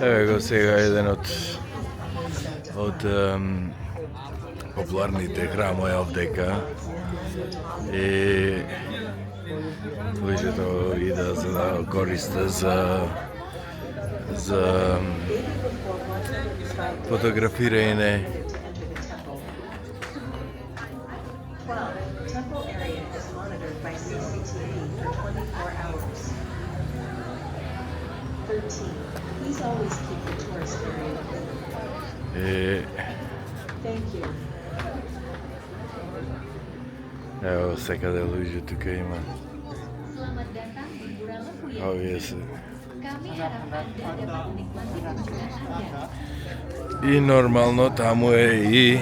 Еве го сега еден од популарните храмови овдека и луѓето иде за да користат за фотографирање. Ево секаде луѓе тука има. Овие се. И нормално таму е и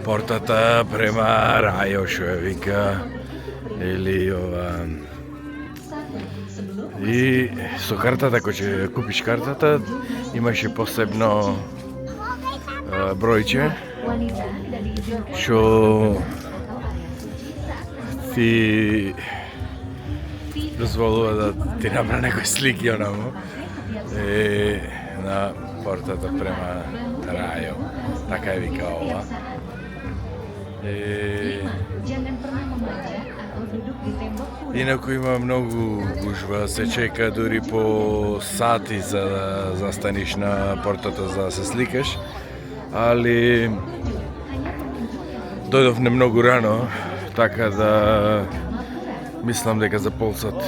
портата према рајо, што ја вика, или ова. И со картата, кој ќе купиш картата, имаше посебно бројче, што ти дозволува да ти направи некои слики онаму на портата према рајо, така е вика ова. Инаку има многу гужва, се чека дури по сати за да застаниш на портата за да се сликаш, али дојдовме многу рано, така да мислам дека за полсат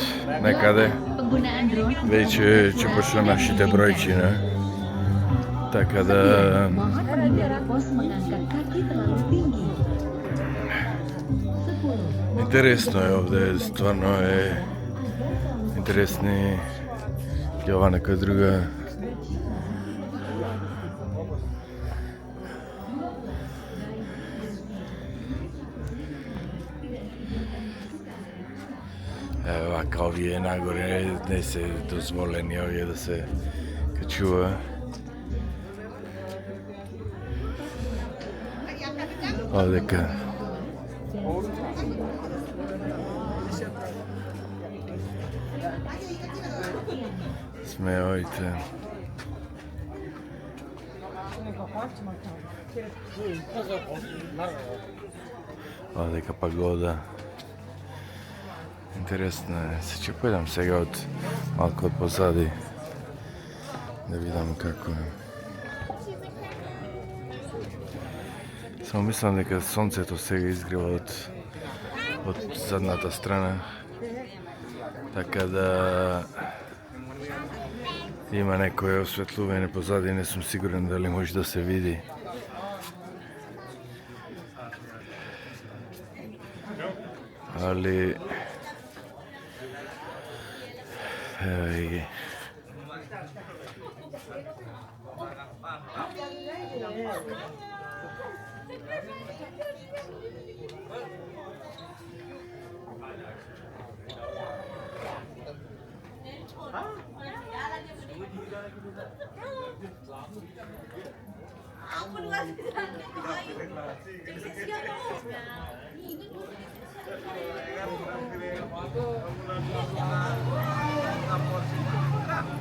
некаде веќе ќе почне нашите бројчи, не? Така да интересно е овде, стварно е интересни и ова некоја друга. Ево вака овие нагоре не се дозволени овие да се качува. Овдека сме овите. Овдека пагода. Интересно е. Се ќе појдам сега малку од позади да видам како е. Само мислам дека сонцето сега изгрева од задната страна, така да има некое осветлување позади, не сум сигурен дали може да се види. Али еве ги.